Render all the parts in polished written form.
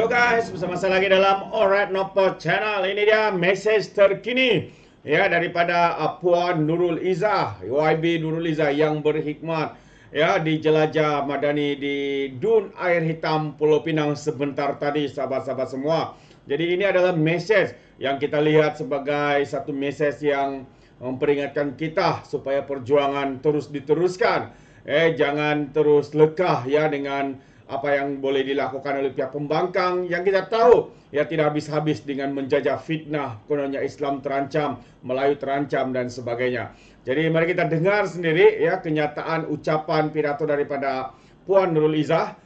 Halo guys, bersama saya lagi dalam Alright Nopo Channel. Ini dia message terkini ya daripada Puan Nurul Izzah, YB Nurul Izzah yang berhikmat ya di jelajah madani di Dun Air Hitam Pulau Pinang sebentar tadi, sahabat-sahabat semua. Jadi ini adalah message yang kita lihat sebagai satu message yang memperingatkan kita supaya perjuangan terus diteruskan. Jangan terus lekah ya dengan apa yang boleh dilakukan oleh pihak pembangkang yang kita tahu ya tidak habis-habis dengan menjajah fitnah, kononnya Islam terancam, Melayu terancam dan sebagainya. Jadi mari kita dengar sendiri ya kenyataan ucapan pidato daripada Puan Nurul Izzah.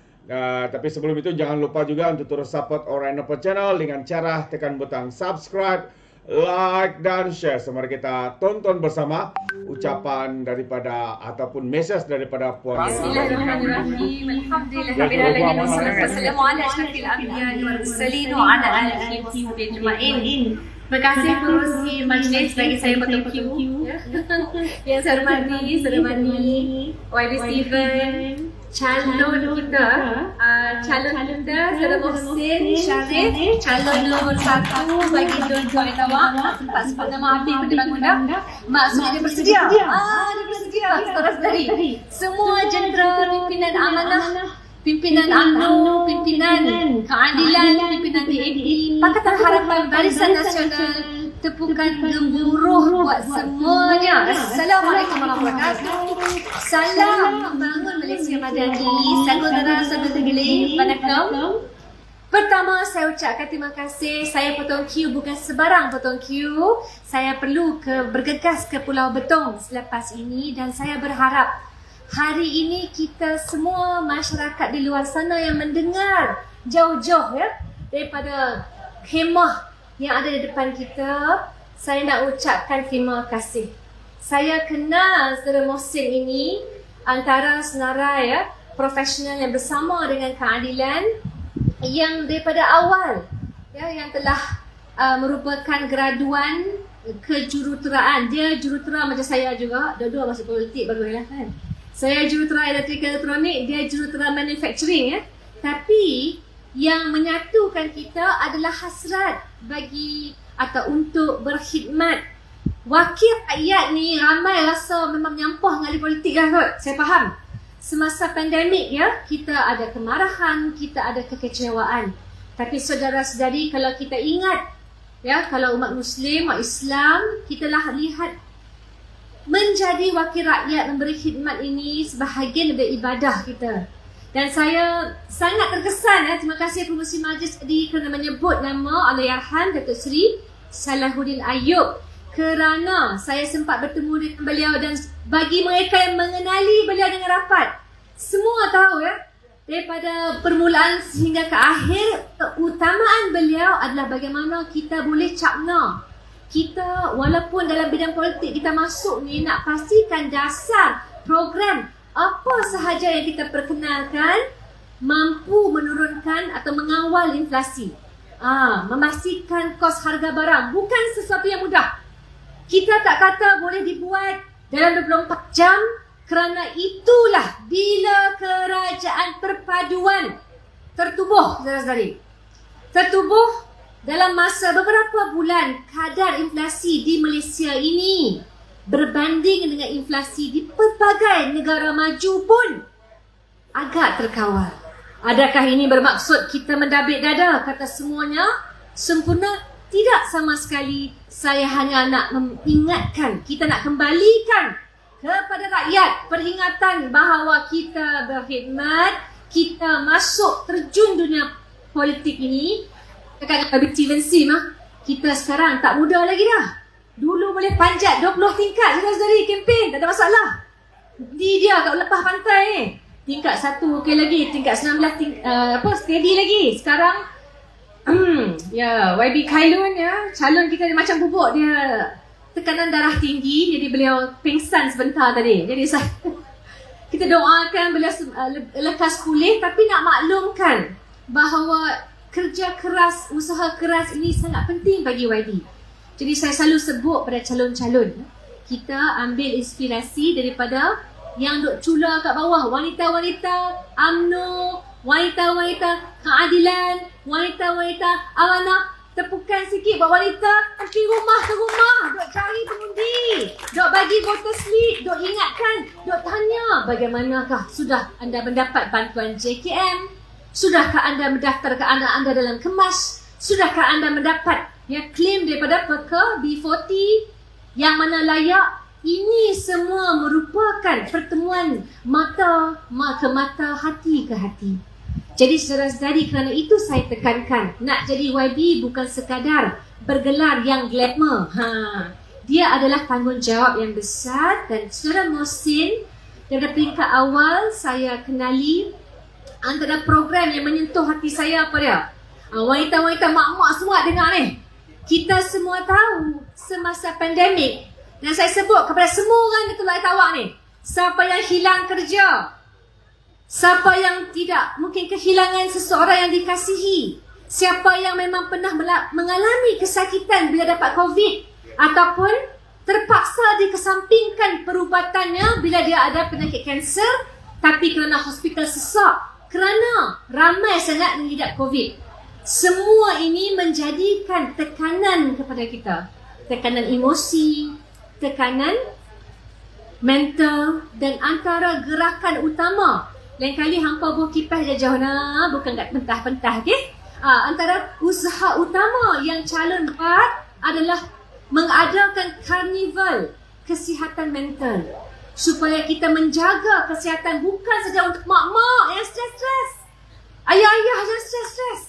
Tapi sebelum itu jangan lupa juga untuk terus support Alright Nopo Channel dengan cara tekan butang subscribe, like dan share. So, mari kita tonton bersama ucapan daripada ataupun message daripada Puan. Bismillahirrahmanirrahim. Alhamdulillahirabbil alamin. Wassalamu ala asyrafil anbiya'i wal mursalin wa ala alihi washabbihi ajma'in. Terima kasih pengurusi majlis bagi saya potong Q. Yang saya hormati, Saudara Mani, YB Steven, calon kita Saudara Mohsin Syarif, calon nombor 1 bagi Dun Kuala Tawak. Sempat nama api Pendidikan Muda. Maksudnya dia bersedia. Dia bersedia. Saudara-saudari, semua jentera pimpinan amanah, pimpinan UMNO, pimpinan keadilan, pimpinan PAP, Pakatan Harapan Barisan Nasional, tepukan gemuruh buat semuanya. Assalamualaikum warahmatullahi wabarakatuh. Salam membangun Malaysia Madani. Saudara-saudari, Waalaikumsalam. Pertama, saya ucapkan terima kasih. Saya potong Q bukan sebarang potong Q. Saya perlu bergegas ke Pulau Betong selepas ini dan saya berharap hari ini kita semua masyarakat di luar sana yang mendengar jauh-jauh ya daripada khemah yang ada di depan kita, saya nak ucapkan terima kasih. Saya kenal Saudara Mohsin ini antara senarai ya profesional yang bersama dengan keadilan yang daripada awal ya yang telah merupakan graduan kejuruteraan. Dia jurutera macam saya juga, dua-dua masuk politik barulah kan. Saya jurutera elektrik elektronik, dia jurutera manufacturing ya. Tapi yang menyatukan kita adalah hasrat bagi atau untuk berkhidmat. Wakil rakyat ni ramai rasa memang menyampah dengan politik lah kot. Saya faham. Semasa pandemik ya, kita ada kemarahan, kita ada kekecewaan. Tapi saudara-saudari, kalau kita ingat ya, kalau umat Muslim, umat Islam, kita lah lihat menjadi wakil rakyat memberi khidmat ini sebahagian dari ibadah kita. Dan saya sangat terkesan ya, terima kasih Pengerusi Majlis tadi kerana menyebut nama Allahyarham Datuk Seri Salahuddin Ayub, kerana saya sempat bertemu dengan beliau dan bagi mereka yang mengenali beliau dengan rapat, semua tahu ya, daripada permulaan sehingga ke akhir, keutamaan beliau adalah bagaimana kita boleh capna. Kita walaupun dalam bidang politik kita masuk ni nak pastikan dasar program apa sahaja yang kita perkenalkan mampu menurunkan atau mengawal inflasi. Memastikan kos harga barang bukan sesuatu yang mudah. Kita tak kata boleh dibuat dalam 24 jam, kerana itulah bila kerajaan perpaduan tertubuh, saudara-saudari. Tertubuh dalam masa beberapa bulan, kadar inflasi di Malaysia ini berbanding dengan inflasi di pelbagai negara maju pun agak terkawal. Adakah ini bermaksud kita mendabik dada kata semuanya sempurna? Tidak sama sekali. Saya hanya nak mengingatkan, kita nak kembalikan kepada rakyat peringatan bahawa kita berkhidmat, kita masuk terjun dunia politik ini. Dekat Steven Sim kita sekarang tak muda lagi dah. Dulu boleh panjat 20 tingkat saudara-saudari kempen, tak ada masalah. Di dia kat lepas pantai ni. Tingkat 1 okey lagi, tingkat 19 steady lagi. Sekarang ya, YB Khailun ya, calon kita macam bubuk, dia tekanan darah tinggi, jadi beliau pingsan sebentar tadi. Jadi kita doakan beliau lekas pulih, tapi nak maklumkan bahawa kerja keras, usaha keras ini sangat penting bagi YB. Jadi saya selalu sebut pada calon-calon, kita ambil inspirasi daripada yang duk cula kat bawah, wanita-wanita UMNO, wanita-wanita keadilan, wanita-wanita amanah, tepukan sikit buat wanita pergi rumah ke rumah, dok cari pengundi, dok bagi voter slip, dok ingatkan, dok tanya bagaimanakah sudah anda mendapat bantuan JKM, sudahkah anda mendaftar ke anak anda dalam kemas, sudahkah anda mendapat claim daripada PK B40 yang mana layak. Ini semua merupakan pertemuan mata ke mata, hati ke hati. Jadi saudara-saudari, kerana itu saya tekankan, nak jadi YB bukan sekadar bergelar yang glamour. Dia adalah tanggungjawab yang besar. Dan saudara Mohsin, dari peringkat awal saya kenali antara program yang menyentuh hati saya apa dia? Wanita-wanita mak-mak semua dengar ni. Kita semua tahu semasa pandemik, dan saya sebut kepada semua orang di Teluk Air Tawak ni, siapa yang hilang kerja, siapa yang tidak mungkin kehilangan seseorang yang dikasihi, siapa yang memang pernah mengalami kesakitan bila dapat COVID, ataupun terpaksa dikesampingkan perubatannya bila dia ada penyakit kanser, tapi kerana hospital sesak, kerana ramai sangat mengidap COVID. Semua ini menjadikan tekanan kepada kita. Tekanan emosi, tekanan mental, dan antara gerakan utama, lain kali hampa buah kipas jauh nah, bukan kat pentah-pentah, okey? Antara usaha utama yang calon buat adalah mengadakan karnival kesihatan mental, supaya kita menjaga kesihatan bukan saja untuk mak-mak yang stres-stres, ayah-ayah yang stres-stres,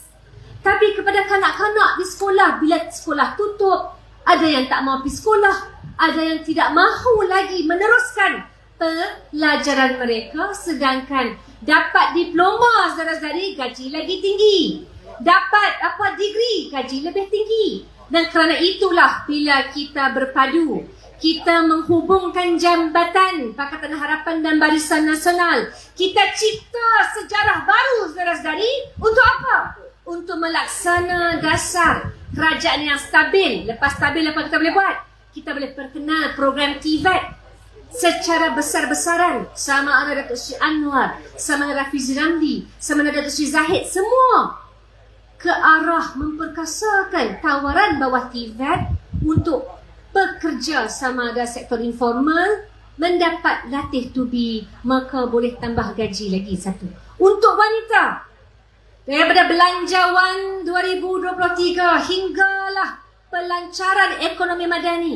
tapi kepada kanak-kanak di sekolah. Bila sekolah tutup, ada yang tak mahu pergi sekolah, ada yang tidak mahu lagi meneruskan pelajaran mereka, sedangkan dapat diploma saudara-saudari, gaji lagi tinggi, dapat degree, gaji lebih tinggi. Dan kerana itulah bila kita berpadu, kita menghubungkan jambatan Pakatan Harapan dan Barisan Nasional, kita cipta sejarah baru saudara-saudari. Untuk apa? Untuk melaksana dasar kerajaan yang stabil. Lepas stabil, apa kita boleh buat? Kita boleh perkenal program TVET secara besar-besaran, sama ada Datuk Seri Anwar, sama ada Rafizi Ramli, sama ada Datuk Seri Zahid, semua ke arah memperkasakan tawaran bawah TVET untuk pekerja sama ada sektor informal mendapat latih tubi, maka boleh tambah gaji lagi satu. Untuk wanita, daripada Belanjawan 2023 hinggalah pelancaran ekonomi madani,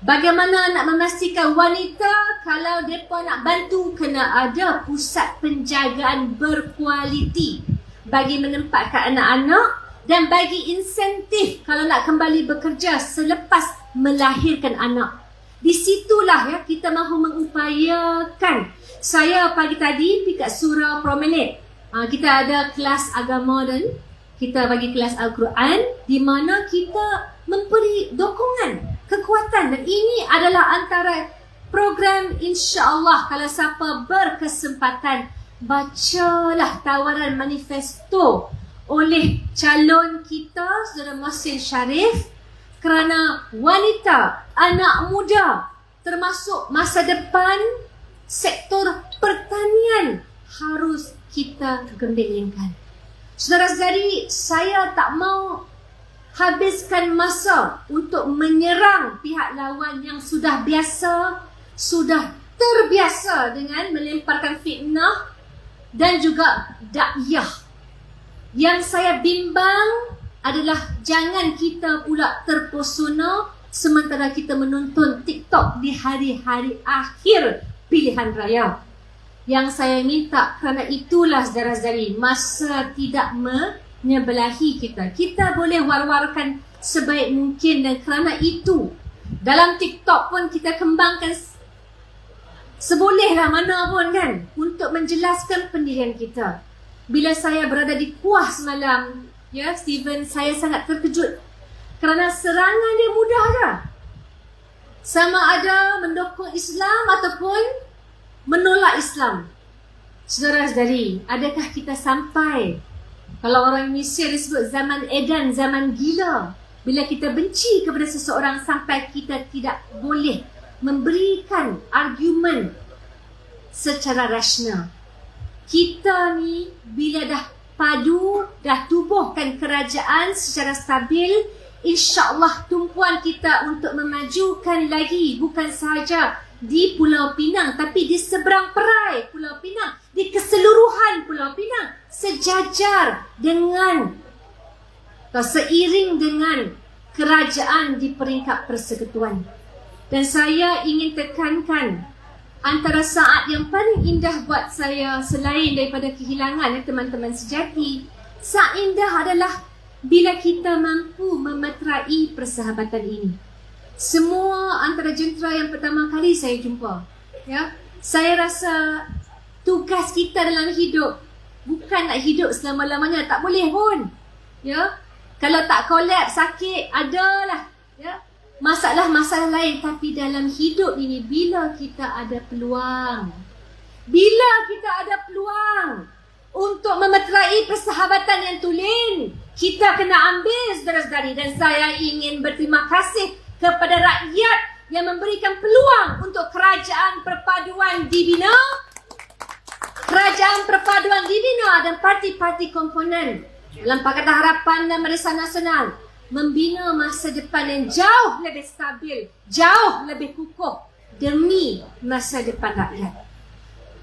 bagaimana nak memastikan wanita kalau mereka nak bantu, kena ada pusat penjagaan berkualiti bagi menempatkan anak-anak dan bagi insentif kalau nak kembali bekerja selepas melahirkan anak. Di situlah kita mahu mengupayakan. Saya pagi tadi pergi kat Surau Promenade. Kita ada kelas agama dan kita bagi kelas Al-Quran, di mana kita memberi dokongan, kekuatan, dan ini adalah antara program, insya-Allah kalau siapa berkesempatan, bacalah tawaran manifesto oleh calon kita Saudara Mohsin Sharif, kerana wanita, anak muda, termasuk masa depan sektor pertanian harus kita gembelengkan. Saudara-saudari, saya tak mau habiskan masa untuk menyerang pihak lawan yang sudah terbiasa dengan melemparkan fitnah dan juga dakwah. Yang saya bimbang adalah jangan kita pula terpesona sementara kita menonton TikTok di hari-hari akhir pilihan raya. Yang saya minta, kerana itulah saudara-saudari, masa tidak menyebelahi kita. Kita boleh war-warkan sebaik mungkin, dan kerana itu dalam TikTok pun kita kembangkan sebolehlah mana pun kan, untuk menjelaskan pendirian kita. Bila saya berada di Kuah semalam, Steven, saya sangat terkejut kerana serangan dia mudah je. Sama ada mendukung Islam ataupun menolak Islam. Saudara-saudari, adakah kita sampai, kalau orang Malaysia disebut zaman edan, zaman gila, bila kita benci kepada seseorang sampai kita tidak boleh memberikan argumen secara rasional. kita ni bila dah padu, dah tubuhkan kerajaan secara stabil, insya-Allah tumpuan kita untuk memajukan lagi bukan sahaja di Pulau Pinang tapi di seberang perai Pulau Pinang, di keseluruhan Pulau Pinang sejajar dengan atau seiring dengan kerajaan di peringkat persekutuan. Dan saya ingin tekankan antara saat yang paling indah buat saya selain daripada kehilangan teman-teman sejati, saat indah adalah bila kita mampu memeterai persahabatan ini. Semua antara jentera yang pertama kali saya jumpa, ya, saya rasa tugas kita dalam hidup bukan nak hidup selama-lamanya, tak boleh pun. Ya, kalau tak kolaps, sakit, adalah, ya, masalah-masalah lain. Tapi dalam hidup ini, bila kita ada peluang, untuk memeterai persahabatan yang tulen, kita kena ambil, saudara-saudari. Dan saya ingin berterima kasih kepada rakyat yang memberikan peluang untuk Kerajaan Perpaduan dibina, Kerajaan Perpaduan dibina dan parti-parti komponen dalam Pakatan Harapan dan Barisan Nasional membina masa depan yang jauh lebih stabil, jauh lebih kukuh demi masa depan rakyat.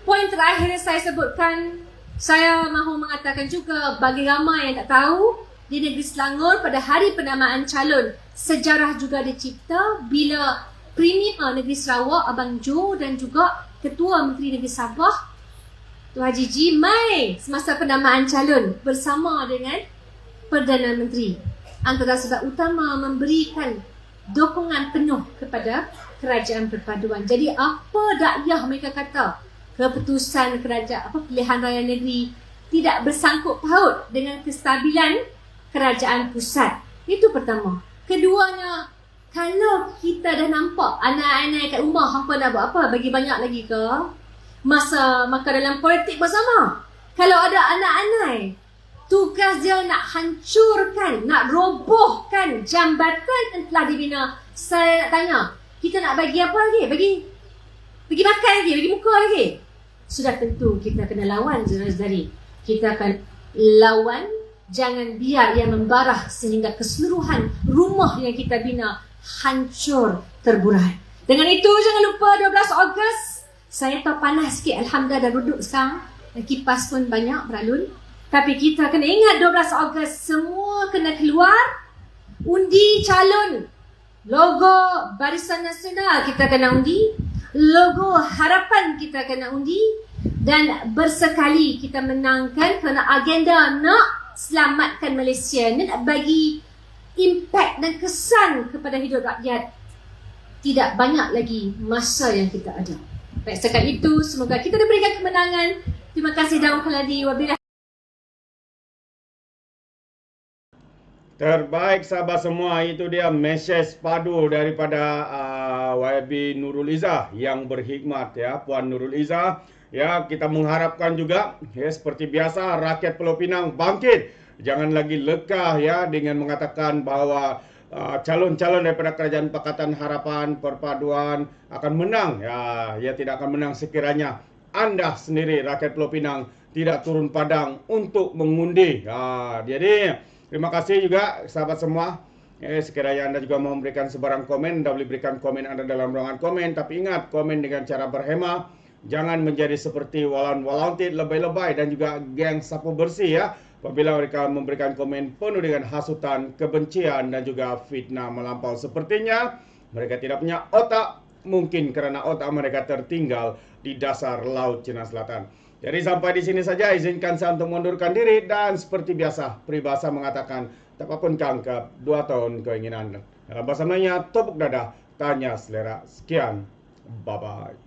Poin terakhir yang saya sebutkan, saya mahu mengatakan juga bagi ramai yang tak tahu, di negeri Selangor pada hari penamaan calon, sejarah juga dicipta bila Premier Negeri Sarawak Abang Jo dan juga Ketua Menteri Negeri Sabah Tuan Haji G mai semasa penamaan calon bersama dengan Perdana Menteri. Antara sebab utama memberikan dukungan penuh kepada Kerajaan Perpaduan. Jadi apa dakyah mereka kata, keputusan kerajaan pilihan raya negeri tidak bersangkut paut dengan kestabilan kerajaan pusat. Itu pertama. Keduanya, kalau kita dah nampak anak-anak kat rumah hampa nak buat apa, bagi banyak lagi ke masa dalam politik bersama. Kalau ada anak-anak, tugas dia nak hancurkan, nak robohkan jambatan yang telah dibina. Saya nak tanya, kita nak bagi apa lagi? Bagi makan lagi? Bagi muka lagi? Sudah tentu kita kena lawan, saudara-saudari. Kita akan lawan. Jangan biar ia membarah sehingga keseluruhan rumah yang kita bina hancur terburai. Dengan itu, jangan lupa 12 Ogos. Saya tahu panas sikit, Alhamdulillah dah duduk sekarang. Kipas pun banyak beralun. Tapi kita kena ingat 12 Ogos, semua kena keluar. Undi calon. Logo Barisan Nasional kita kena undi. Logo Harapan kita kena undi. Dan bersekali kita menangkan kerana agenda nak selamatkan Malaysia, nak bagi impak dan kesan kepada hidup rakyat. Tidak banyak lagi masa yang kita ada. Baik, setakat itu semoga kita diberikan kemenangan. Terima kasih Daun Khaladi. Wabillahi. Terbaik sahabat semua, itu dia mesej padu daripada YB Nurul Izzah yang berhikmat, ya, Puan Nurul Izzah. Ya, kita mengharapkan juga, ya, seperti biasa rakyat Pulau Pinang bangkit. Jangan lagi lekah, ya, dengan mengatakan bahawa calon-calon daripada Kerajaan Pakatan Harapan Perpaduan akan menang. Ya, ia tidak akan menang sekiranya anda sendiri rakyat Pulau Pinang tidak turun padang untuk mengundi. Jadi terima kasih juga sahabat semua. Sekiranya anda juga mau memberikan sebarang komen, anda boleh berikan komen anda dalam ruangan komen. Tapi ingat, komen dengan cara berhemah. Jangan menjadi seperti walan-walantit, lebay-lebay dan juga geng sapu bersih, ya. Apabila mereka memberikan komen penuh dengan hasutan, kebencian dan juga fitnah melampau. Sepertinya mereka tidak punya otak, mungkin kerana otak mereka tertinggal di dasar Laut Cina Selatan. Jadi sampai di sini saja, izinkan saya untuk mengundurkan diri. Dan seperti biasa, peribahasa mengatakan, tak apapun kangkap, 2 tahun keinginan. Dalam bahasa Melayu, tepuk dada, tanya selera. Sekian, bye-bye.